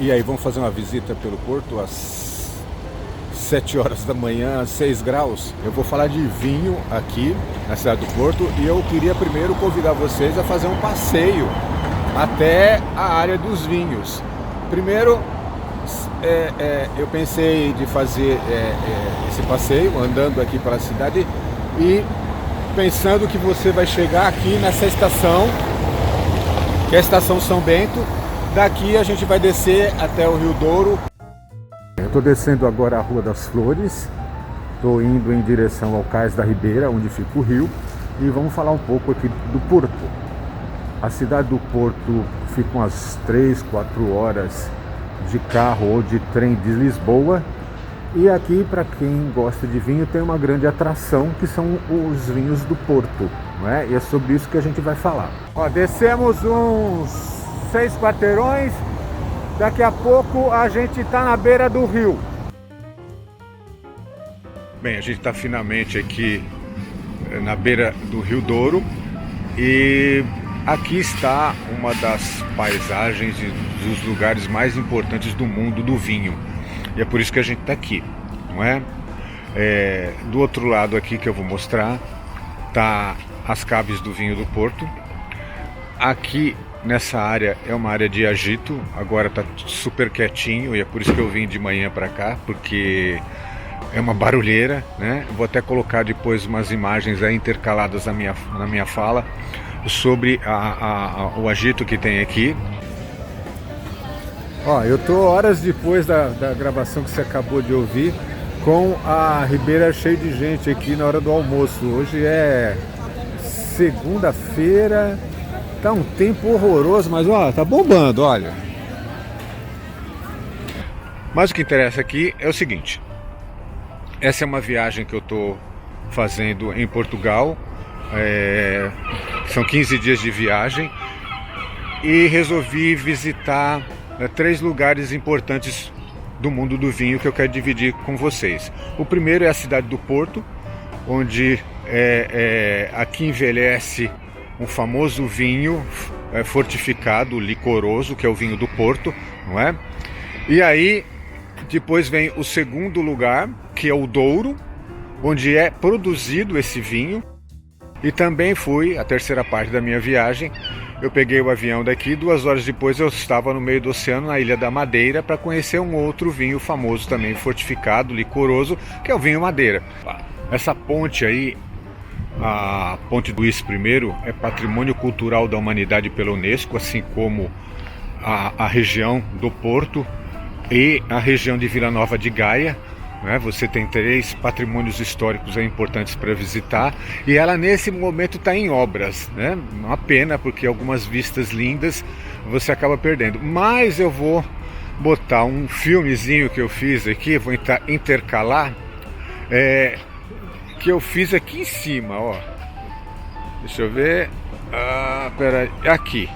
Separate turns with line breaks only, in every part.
E aí, vamos fazer uma visita pelo Porto às 7 horas da manhã, 6 graus. Eu vou falar de vinho aqui na cidade do Porto e eu queria primeiro convidar vocês a fazer um passeio até a área dos vinhos. Primeiro, eu pensei de fazer esse passeio andando aqui pela cidade e pensando que você vai chegar aqui nessa estação, que é a Estação São Bento. Daqui a gente vai descer até o Rio Douro. Eu estou descendo agora a Rua das Flores, estou indo em direção ao Cais da Ribeira, onde fica o rio, e vamos falar um pouco aqui do Porto. A cidade do Porto fica umas 3, 4 horas de carro ou de trem de Lisboa. E aqui, para quem gosta de vinho, tem uma grande atração, que são os vinhos do Porto, não é? E é sobre isso que a gente vai falar. Ó, descemos uns 6 quarteirões, daqui a pouco a gente está na beira do rio. Bem, a gente está finalmente aqui na beira do Rio Douro e aqui está uma das paisagens e dos lugares mais importantes do mundo do vinho. E é por isso que a gente está aqui, não é? Do outro lado aqui que eu vou mostrar, tá as caves do vinho do Porto. Aqui nessa área é uma área de agito, agora tá super quietinho e é por isso que eu vim de manhã para cá, porque é uma barulheira, né? Vou até colocar depois umas imagens aí intercaladas na minha fala sobre o agito que tem aqui. Ó, eu tô horas depois da gravação que você acabou de ouvir, com a Ribeira cheia de gente aqui na hora do almoço. Hoje é segunda-feira, tá um tempo horroroso, mas ó, tá bombando, olha. Mas o que interessa aqui é o seguinte: essa é uma viagem que eu tô fazendo em Portugal, são 15 dias de viagem e resolvi visitar 3 lugares importantes do mundo do vinho que eu quero dividir com vocês. O primeiro é a cidade do Porto, onde aqui envelhece um famoso vinho fortificado, licoroso, que é o vinho do Porto, não é? E aí depois vem o segundo lugar, que é o Douro, onde é produzido esse vinho. E também fui, a terceira parte da minha viagem, eu peguei o avião daqui, 2 horas depois eu estava no meio do oceano, na Ilha da Madeira, para conhecer um outro vinho famoso também, fortificado, licoroso, que é o vinho Madeira. Essa ponte aí, a Ponte do Is I, é Patrimônio Cultural da Humanidade pela Unesco, assim como a região do Porto e a região de Vila Nova de Gaia. Você tem 3 patrimônios históricos importantes para visitar e ela nesse momento está em obras, né? Uma pena, porque algumas vistas lindas você acaba perdendo, mas eu vou botar um filmezinho que eu fiz aqui, vou intercalar, que eu fiz aqui em cima, ó. Deixa eu ver, peraí, aqui.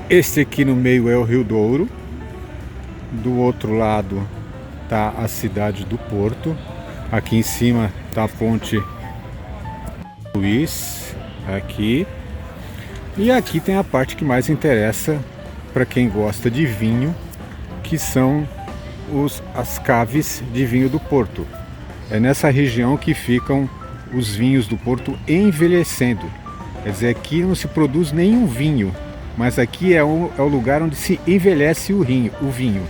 Este aqui no meio é o Rio Douro, do outro lado está a cidade do Porto, aqui em cima está a Ponte Luís, aqui, e aqui tem a parte que mais interessa para quem gosta de vinho, que são as caves de vinho do Porto. É nessa região que ficam os vinhos do Porto envelhecendo, quer dizer, aqui não se produz nenhum vinho, mas aqui é o lugar onde se envelhece o vinho.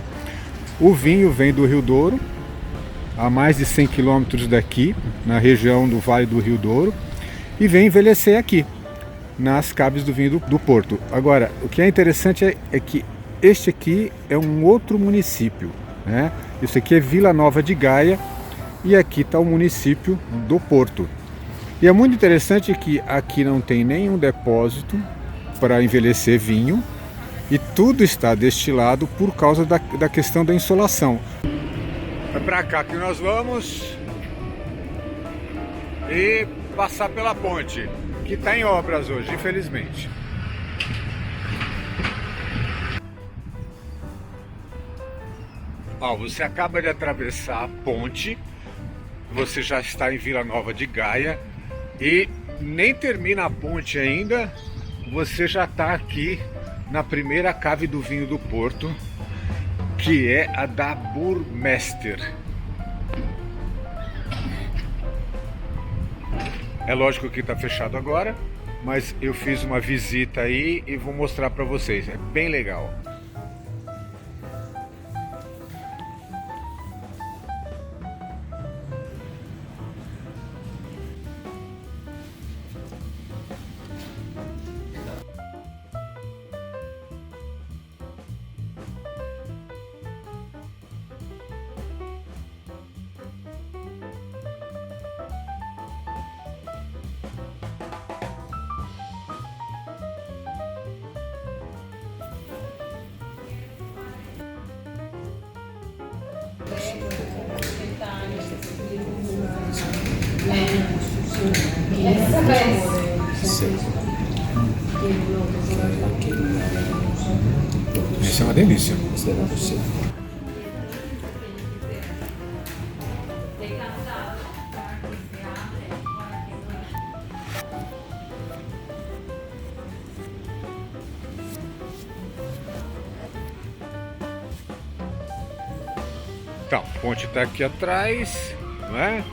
O vinho vem do Rio Douro, a mais de 100 quilômetros daqui, na região do Vale do Rio Douro, e vem envelhecer aqui, nas caves do vinho do Porto. Agora, o que é interessante é que este aqui é um outro município, né? Isso aqui é Vila Nova de Gaia e aqui está o município do Porto. E é muito interessante que aqui não tem nenhum depósito para envelhecer vinho e tudo está destilado por causa da questão da insolação. É para cá que nós vamos e passar pela ponte, que está em obras hoje, infelizmente. Ó, você acaba de atravessar a ponte, você já está em Vila Nova de Gaia e nem termina a ponte ainda, você já está aqui na primeira cave do vinho do Porto, que é a da Burmester. É lógico que está fechado agora, mas eu fiz uma visita aí e vou mostrar para vocês, é bem legal. Isso é uma delícia. Então, a ponte está aqui atrás, né?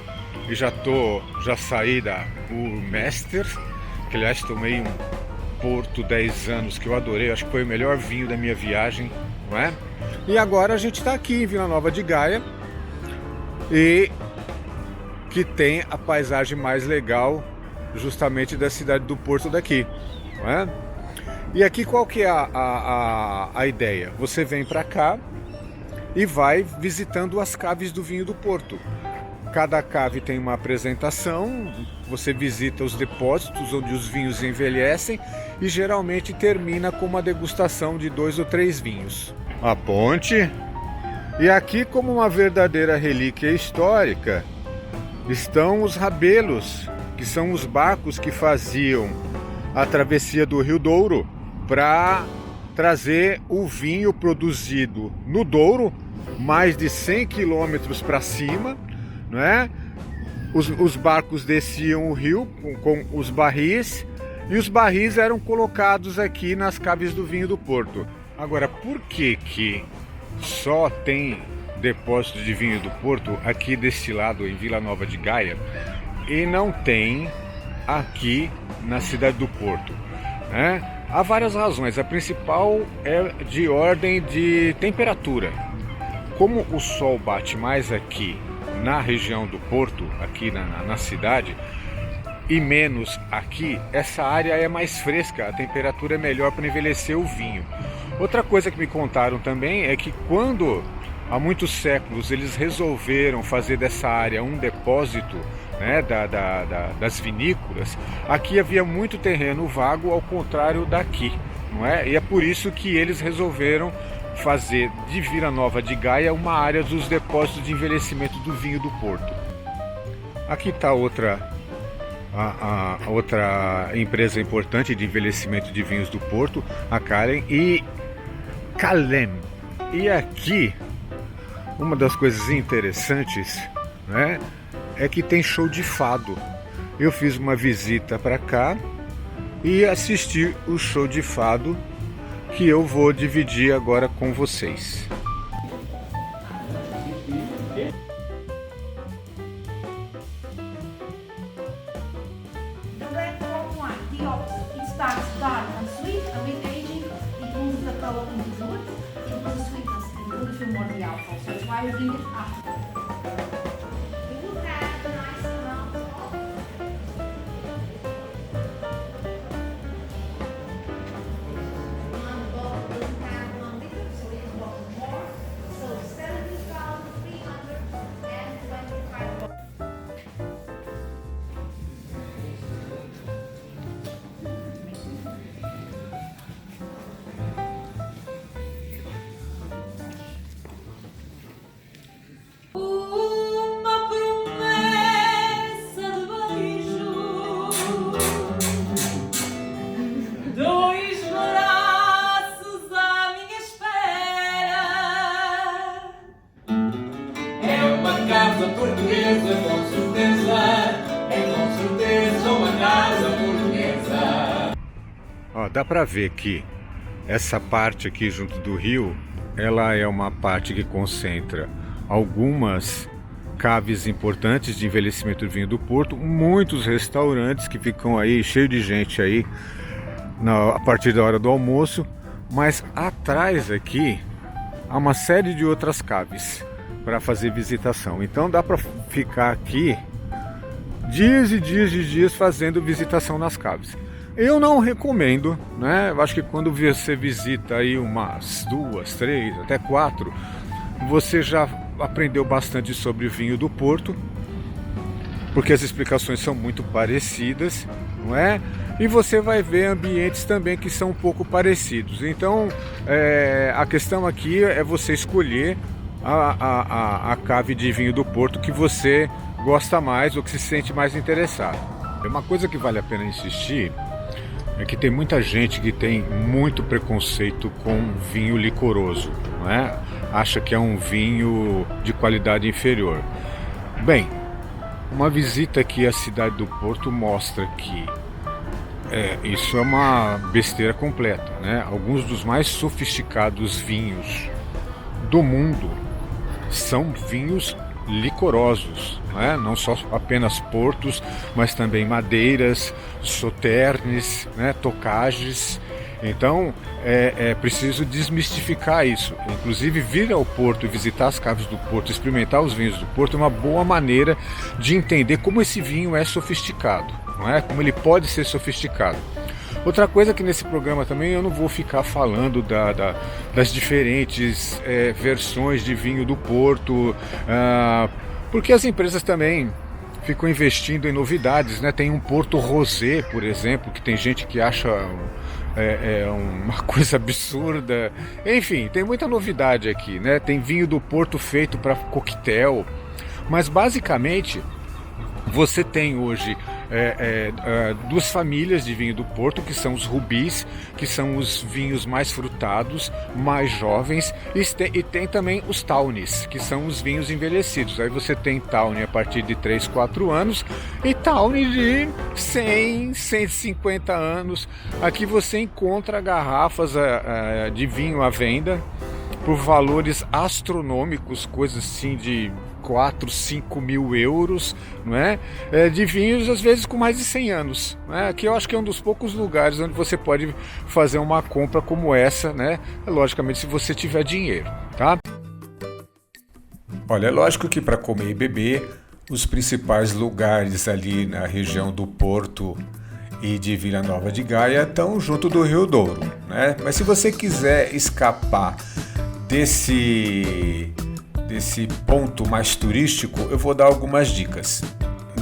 E já saí da Burmester, que aliás tomei um Porto 10 anos que eu adorei, acho que foi o melhor vinho da minha viagem, não é? E agora a gente está aqui em Vila Nova de Gaia, e que tem a paisagem mais legal justamente da cidade do Porto daqui, não é? E aqui qual que é a ideia? Você vem para cá e vai visitando as caves do vinho do Porto. Cada cave tem uma apresentação, você visita os depósitos onde os vinhos envelhecem e geralmente termina com uma degustação de 2 ou 3 vinhos. A ponte. E aqui, como uma verdadeira relíquia histórica, estão os rabelos, que são os barcos que faziam a travessia do Rio Douro para trazer o vinho produzido no Douro, mais de 100 quilômetros para cima, não é? Os barcos desciam o rio com os barris, e os barris eram colocados aqui nas caves do vinho do Porto. Agora, por que só tem depósito de vinho do Porto aqui deste lado, em Vila Nova de Gaia, e não tem aqui na cidade do Porto, né? Há várias razões. A principal é de ordem de temperatura. Como o sol bate mais aqui na região do Porto, aqui na cidade, e menos aqui, essa área é mais fresca, a temperatura é melhor para envelhecer o vinho. Outra coisa que me contaram também é que quando, há muitos séculos, eles resolveram fazer dessa área um depósito, né, das vinícolas, aqui havia muito terreno vago, ao contrário daqui, não é? E é por isso que eles resolveram fazer de Vila Nova de Gaia uma área dos depósitos de envelhecimento do vinho do Porto. Aqui está outra empresa importante de envelhecimento de vinhos do Porto, a Karen e Calem. E aqui uma das coisas interessantes, né, é que tem show de fado. Eu fiz uma visita para cá e assisti o show de fado, que eu vou dividir agora com vocês.
The red rum wine, the opposite. It starts dark and sweet, and with aging, it loses the color into the wood, it loses sweetness, and you really feel more the alcohol. So that's why we drink it after. We will have a nice amount of one bottle doesn't have 1 liter, so it is bottle more. So 70,325 bottles. Ooh.
dá para ver que essa parte aqui junto do rio, ela é uma parte que concentra algumas caves importantes de envelhecimento do vinho do Porto, muitos restaurantes que ficam aí cheio de gente aí a partir da hora do almoço, mas atrás aqui há uma série de outras caves para fazer visitação. Então dá para ficar aqui dias e dias e dias fazendo visitação nas caves. Eu não recomendo, né? Eu acho que quando você visita aí umas 2, 3, até 4, você já aprendeu bastante sobre o vinho do Porto, porque as explicações são muito parecidas, não é? E você vai ver ambientes também que são um pouco parecidos. Então, a questão aqui é você escolher a cave de vinho do Porto que você gosta mais ou que se sente mais interessado. Uma coisa que vale a pena insistir é que tem muita gente que tem muito preconceito com vinho licoroso, não é? Acha que é um vinho de qualidade inferior. Bem, uma visita aqui à cidade do Porto mostra que isso é uma besteira completa, né? Alguns dos mais sofisticados vinhos do mundo são vinhos licorosos, né? Não só apenas portos, mas também madeiras, sauternes, né? Tocages. Então é preciso desmistificar isso. Inclusive vir ao Porto e visitar as caves do Porto, experimentar os vinhos do Porto é uma boa maneira de entender como esse vinho é sofisticado, não é? Como ele pode ser sofisticado. Outra coisa que nesse programa também eu não vou ficar falando das diferentes versões de vinho do Porto, porque as empresas também ficam investindo em novidades, né? Tem um Porto Rosé, por exemplo, que tem gente que acha uma coisa absurda. Enfim, tem muita novidade aqui, né? Tem vinho do Porto feito para coquetel, mas basicamente você tem hoje duas famílias de vinho do Porto, que são os rubis, que são os vinhos mais frutados, mais jovens, e tem também os tawny, que são os vinhos envelhecidos. Aí você tem tawny a partir de 3, 4 anos e tawny de 100, 150 anos. Aqui você encontra garrafas de vinho à venda por valores astronômicos, coisas assim de 4, 5 mil euros, não é? De vinhos às vezes com mais de 100 anos, né? Aqui eu acho que é um dos poucos lugares onde você pode fazer uma compra como essa, né? Logicamente se você tiver dinheiro, tá?
Olha, é lógico que para comer e beber, os principais lugares ali na região do Porto e de Vila Nova de Gaia estão junto do Rio Douro, né? Mas se você quiser escapar desse ponto mais turístico, eu vou dar algumas dicas.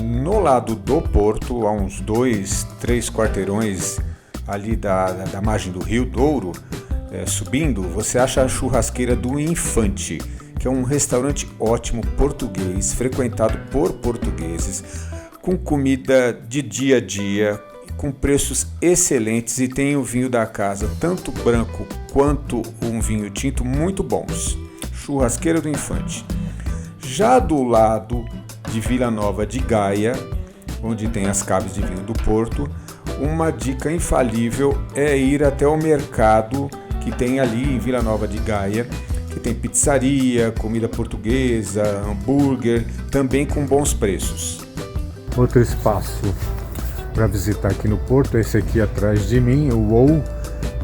No lado do Porto, a uns 2, 3 quarteirões ali da margem do Rio Douro, subindo, você acha a churrasqueira do Infante, que é um restaurante ótimo português, frequentado por portugueses, com comida de dia a dia, com preços excelentes, e tem o vinho da casa, tanto branco quanto um vinho tinto, muito bons. Churrasqueira do Infante. Já do lado de Vila Nova de Gaia, onde tem as caves de vinho do Porto, uma dica infalível é ir até o mercado que tem ali em Vila Nova de Gaia, que tem pizzaria, comida portuguesa, hambúrguer, também com bons preços.
Outro espaço para visitar aqui no Porto é esse aqui atrás de mim, o WOW,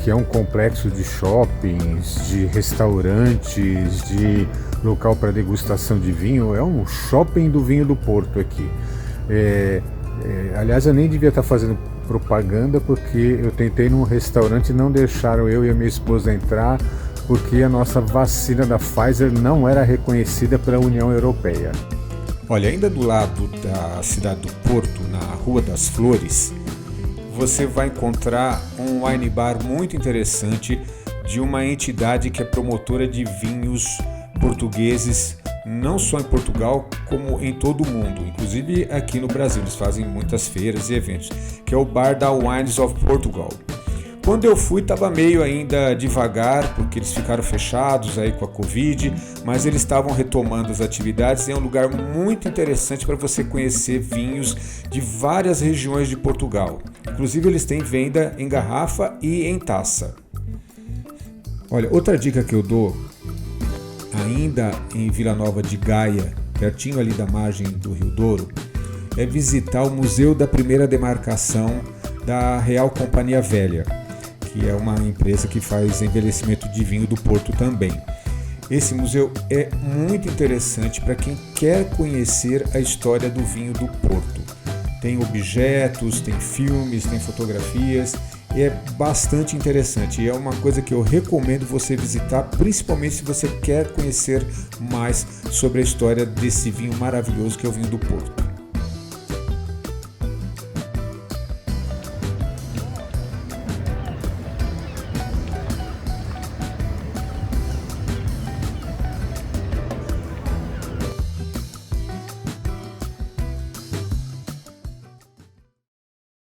que é um complexo de shoppings, de restaurantes, de local para degustação de vinho. É um shopping do vinho do Porto aqui. Aliás, eu nem devia estar fazendo propaganda, porque eu tentei num restaurante e não deixaram eu e a minha esposa entrar, porque a nossa vacina da Pfizer não era reconhecida pela União Europeia.
Olha, ainda do lado da cidade do Porto, na Rua das Flores, você vai encontrar um wine bar muito interessante de uma entidade que é promotora de vinhos portugueses, não só em Portugal, como em todo o mundo. Inclusive aqui no Brasil, eles fazem muitas feiras e eventos, que é o Bar da Wines of Portugal. Quando eu fui, estava meio ainda devagar, porque eles ficaram fechados aí com a Covid, mas eles estavam retomando as atividades, e é um lugar muito interessante para você conhecer vinhos de várias regiões de Portugal, Inclusive eles têm venda em garrafa e em taça. Olha, outra dica que eu dou, ainda em Vila Nova de Gaia, pertinho ali da margem do Rio Douro, é visitar o Museu da Primeira Demarcação da Real Companhia Velha, que é uma empresa que faz envelhecimento de vinho do Porto também. Esse museu é muito interessante para quem quer conhecer a história do vinho do Porto. Tem objetos, tem filmes, tem fotografias, e é bastante interessante. E é uma coisa que eu recomendo você visitar, principalmente se você quer conhecer mais sobre a história desse vinho maravilhoso que é o vinho do Porto.